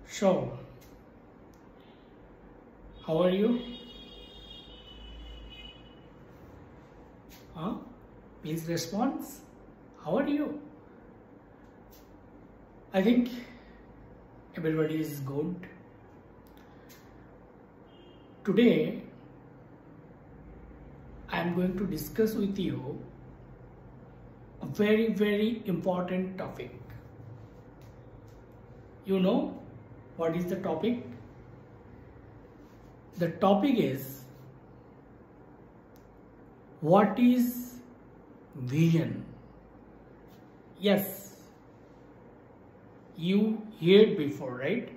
So, how are you? Huh? Please respond. How are you? I think everybody is good. Today, I am going to discuss with you a very important topic. You know what is the topic? The topic is, what is vision? Yes, you heard before, right?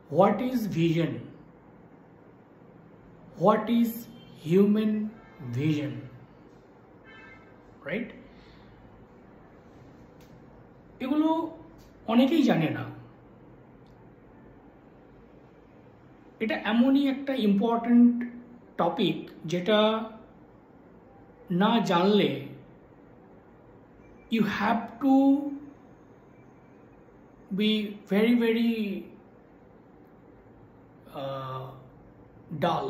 What is vision? What is human vision? Right? এগুলো অনেকেই জানে না। এটা এমনই একটা important topic যেটা না জানলে you have to be very dull.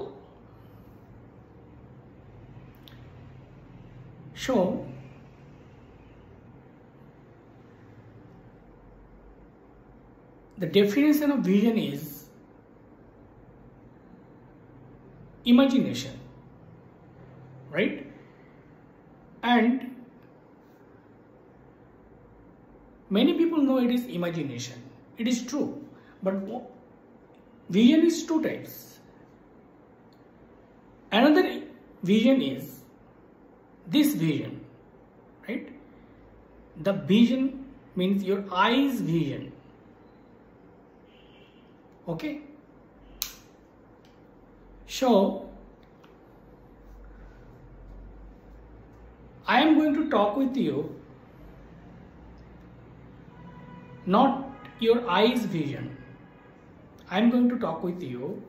So the definition of vision is imagination, right? And many people know it is imagination. It is true, but vision is two types. Another vision is this vision, right? The vision means your eyes vision. Okay? So, I am going to talk with you not your eyes vision. I am going to talk with you.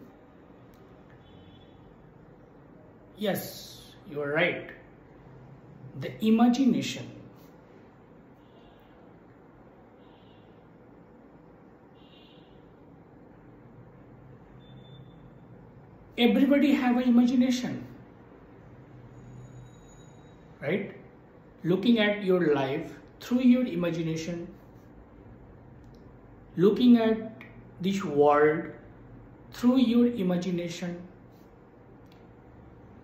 Yes, you are right. The imagination. Everybody have an imagination, right? Looking at your life through your imagination, looking at this world through your imagination,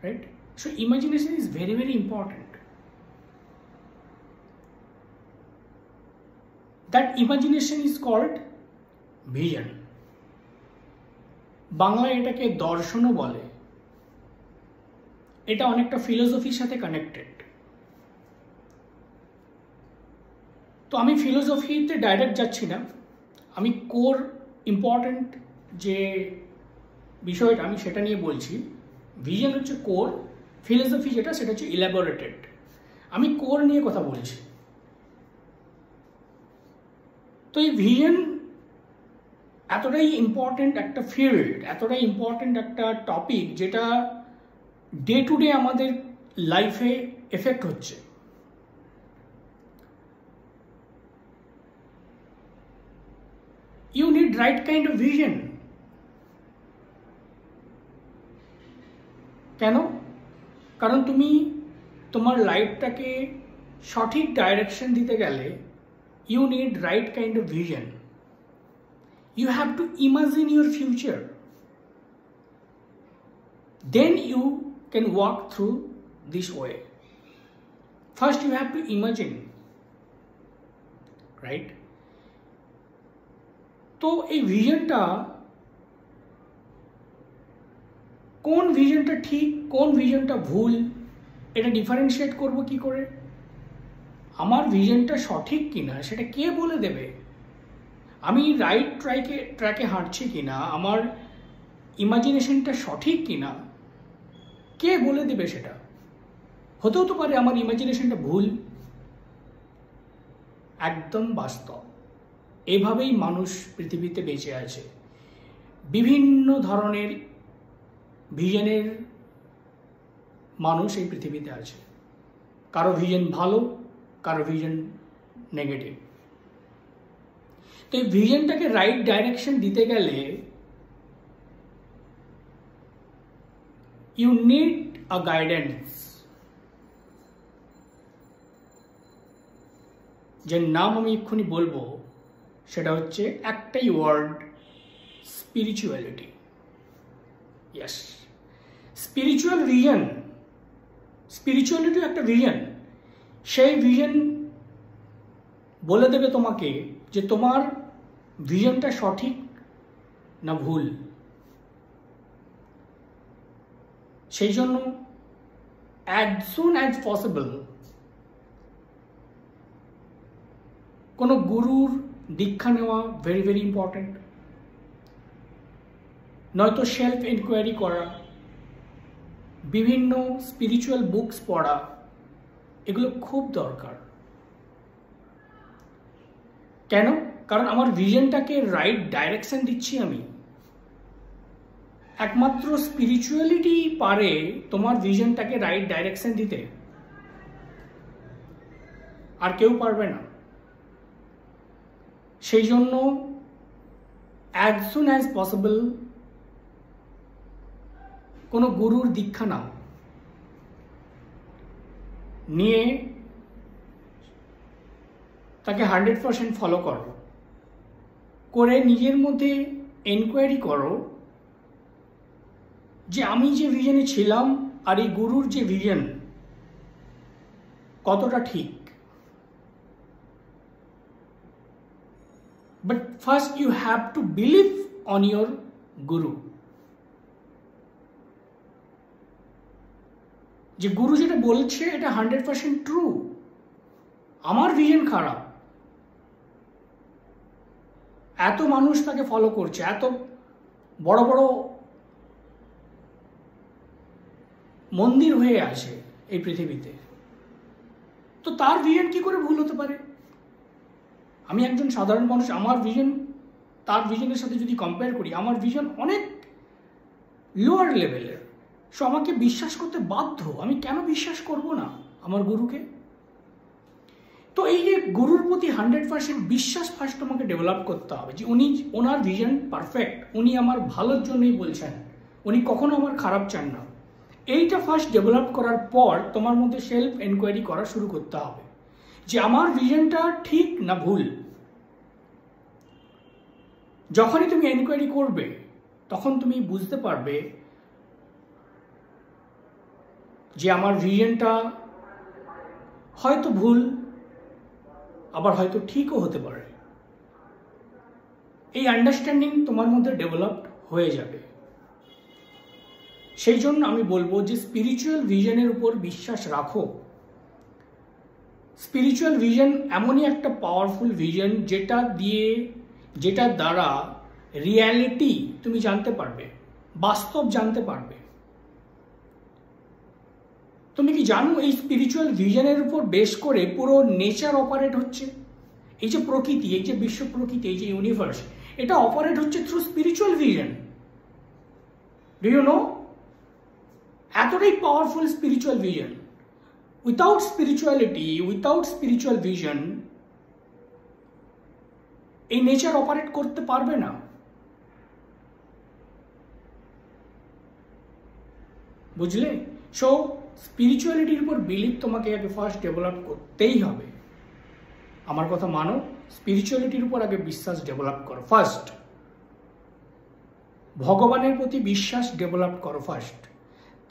right? So imagination is very important. That imagination is called vision. বাংলায় এটাকে দর্শনও বলে। এটা অনেকটা ফিলোসফির সাথে connected. তো আমি ফিলোসফিতে direct যাচ্ছি না, আমি কোর ইম্পর্টেন্ট যে বিষয়টা আমি সেটা নিয়ে বলছি। ভিজন হচ্ছে কোর, ফিলোসফি যেটা সেটা হচ্ছে ইলাবোরেটেড। আমি কোর নিয়ে কথা বলছি। তো এই ভিজন এতটাই ইম্পর্টেন্ট একটা ফিল্ড, এতটাই ইম্পর্টেন্ট একটা টপিক যেটা ডে টু ডে আমাদের লাইফে এফেক্ট হচ্ছে। You need right kind of vision. কেন? কারণ তুমি তোমার লাইফটাকে সঠিক ডাইরেকশন দিতে গেলে you need right kind of vision. You have to imagine your future. Then you can walk through this way. First you have to imagine, right? তো এই ভিশনটা, কোন ভিশনটা ঠিক কোন ভিশনটা ভুল এটা ডিফারেন্সিয়েট করব কি করে? আমার ভিশনটা সঠিক কিনা সেটা কে বলে দেবে? আমি রাইট ট্র্যাকে হাঁটছি কিনা, আমার ইমাজিনেশনটা সঠিক কিনা কে বলে দেবে সেটা? হতেও তো পারে আমার ইমাজিনেশনটা ভুল। একদম বাস্তব। এভাবেই মানুষ পৃথিবীতে বেঁচে আছে। বিভিন্ন ধরনের ভিশনের মানুষ এই পৃথিবীতে আছে। কারো ভিশন ভালো, কারো ভিশন নেগেটিভ। তো এই ভিশনটাকে রাইট ডাইরেকশন দিতে গেলে ইউ নিড আ গাইডেন্স, যে নাম আমি এক্ষুনি বলবো সেটা হচ্ছে একটাই word, spirituality. Yes, spiritual vision, spirituality একটা ভিশন। সেই ভিশন বলে দেবে তোমাকে যে তোমার ভিশনটা সঠিক না ভুল। সেই জন্য অ্যাজ সুন অ্যাজ পসিবল কোনো গুরুর দীক্ষা নেওয়া ভেরি ভেরি ইম্পর্ট্যান্ট, নয়তো সেলফ এনকোয়ারি করা, বিভিন্ন স্পিরিচুয়াল বুকস পড়া, এগুলো খুব দরকার। কেন? কারণ আমার ভিশনটাকে রাইট ডাইরেকশন দিচ্ছি আমি। একমাত্র স্পিরিচুয়ালিটি পারে তোমার ভিশনটাকে রাইট ডাইরেকশন দিতে, আর কেউ পারবে না। সেই জন্য অ্যাজ সুন অ্যাজ পসিবল কোনো গুরুর দীক্ষা নাও, নিয়ে তাকে 100% ফলো করো, করে নিজের মধ্যে এনকোয়ারি করো যে আমি যে ভিশনে ছিলাম আর এই গুরুর যে ভিশন কতটা ঠিক। But first you have to believe on your guru, যে গুরু যেটা বলছে এটা 100% ট্রু। আমার ভিশন খারাপ, এত মানুষ তাকে ফলো করছে, এত বড় বড় মন্দির হয়ে আছে এই পৃথিবীতে, তো তার ভিশন কি করে ভুল হতে পারে? আমি একজন সাধারণ মানুষ, আমার ভিশন তার ভিশনের সাথে যদি কম্পেয়ার করি, আমার ভিশন অনেক লোয়ার লেভেলের। সো আমাকে বিশ্বাস করতে বাধ্য, আমি কেন বিশ্বাস করব না আমার গুরুকে? তো এই যে গুরুর প্রতি 100% বিশ্বাস ফার্স্ট তোমাকে ডেভেলপ করতে হবে, যে উনি, ওনার ভিশন পারফেক্ট, উনি আমার ভালোর জন্যই বলছেন, উনি কখনো আমার খারাপ চান না। এইটা ফার্স্ট ডেভেলপ করার পর তোমার মধ্যে সেলফ এনকোয়ারি করা শুরু করতে হবে যে আমার ভিশনটা ঠিক না ভুল। যখনই তুমি এনকোয়ারি করবে তখন তুমি বুঝতে পারবে যে আমার ভিশনটা হয়তো ভুল, আবার হয়তো ঠিকও হতে পারে। এই আন্ডারস্ট্যান্ডিং তোমার মধ্যে ডেভেলপড হয়ে যাবে। সেই জন্য আমি বলবো যে স্পিরিচুয়াল ভিশনের উপর বিশ্বাস রাখো। স্পিরিচুয়াল ভিশন এমনই একটা পাওয়ারফুল ভিশন যেটার দ্বারা রিয়ালিটি তুমি জানতে পারবে, বাস্তব জানতে পারবে। তুমি কি জানো এই স্পিরিচুয়াল ভিশনের উপর বেস করে পুরো নেচার অপারেট হচ্ছে? এই যে প্রকৃতি, এই যে বিশ্ব প্রকৃতি, এই যে ইউনিভার্স, এটা অপারেট হচ্ছে through spiritual vision. Do you know? এতটাই powerful spiritual vision. Without spirituality, without spiritual vision এই নেচার অপারেট করতে পারবে না। বুঝলে? সো স্পিরিচুয়ালিটির উপর বিলিভ তোমাকে আগে ফার্স্ট ডেভেলপ করতেই হবে। আমার কথা মানো, স্পিরিচুয়ালিটির উপর আগে বিশ্বাস ডেভেলপ করো ফার্স্ট। ভগবানের প্রতি বিশ্বাস ডেভেলপ করো ফার্স্ট,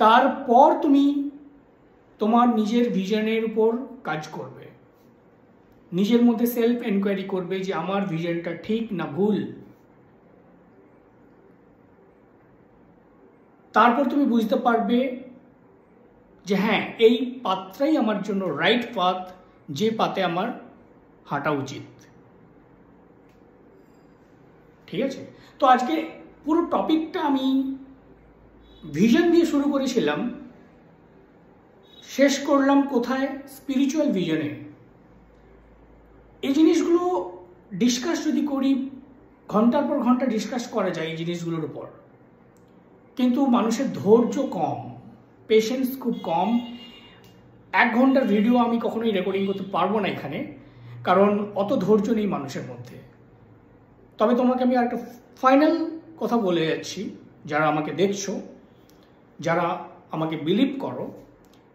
তারপর তুমি তোমার নিজের ভিশনের উপর কাজ করবে, নিজের মধ্যে সেলফ এনকোয়ারি করবে যে আমার ভিশনটা ঠিক না ভুল। তারপর তুমি বুঝতে পারবে যে হ্যাঁ, এই পাথটাই আমার জন্য রাইট পাথ, যে পাথে আমার হাঁটা উচিত। ঠিক আছে? তো আজকে পুরো টপিকটা আমি ভিশন দিয়ে শুরু করেছিলাম, শেষ করলাম কোথায়? স্পিরিচুয়াল ভিশনে। এই জিনিসগুলো ডিসকাস যদি করি, ঘন্টার পর ঘন্টা ডিসকাস করা যায় এই জিনিসগুলোর উপর, কিন্তু মানুষের ধৈর্য কম, পেশেন্স খুব কম। 1 ঘন্টার ভিডিও আমি কখনোই রেকর্ডিং করতে পারবো না এখানে, কারণ অত ধৈর্য নেই মানুষের মধ্যে। তবে তোমাকে আমি একটা ফাইনাল কথা বলে যাচ্ছি, যারা আমাকে দেখছো, যারা আমাকে বিলিভ করো,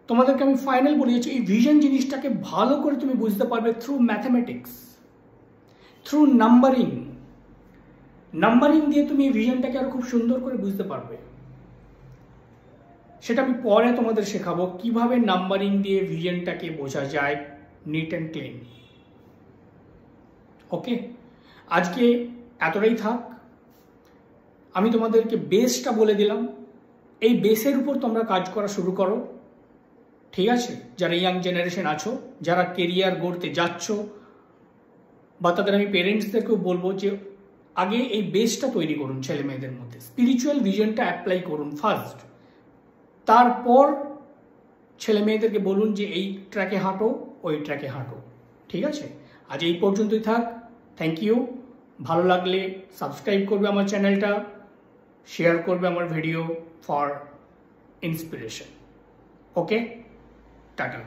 তোমাদেরকে আমি ফাইনাল বলে যাচ্ছি, এই ভিশন জিনিসটাকে ভালো করে তুমি বুঝতে পারবে through mathematics, through numbering. Numbering দিয়ে তুমি এই ভিশনটাকে আরো খুব সুন্দর করে বুঝতে পারবে। সেটা আমি পরে তোমাদের শেখাবো কিভাবে নাম্বারিং দিয়ে ভিশনটাকে বোঝা যায় নিট অ্যান্ড ক্লিন। ওকে, আজকে এতটাই থাক। আমি তোমাদেরকে বেসটা বলে দিলাম, এই বেসের উপর তোমরা কাজ করা শুরু করো, ঠিক আছে? যারা ইয়াং জেনারেশন আছো, যারা কেরিয়ার গড়তে যাচ্ছ, বা তাদের আমি পেরেন্টসদেরকেও বলবো যে আগে এই বেসটা তৈরি করুন ছেলে মেয়েদের মধ্যে, স্পিরিচুয়াল ভিশনটা অ্যাপ্লাই করুন ফার্স্ট, তারপর ছেলে মেয়েদেরকে বলুন যে এই ট্র্যাকে হাঁটো, ওই ট্র্যাকে হাঁটো, ঠিক আছে? আজ এই পর্যন্তই থাক। Thank you. ভালো লাগলে সাবস্ক্রাইব করবে আমার চ্যানেলটা, শেয়ার করবে আমার video for inspiration. Okay, tata.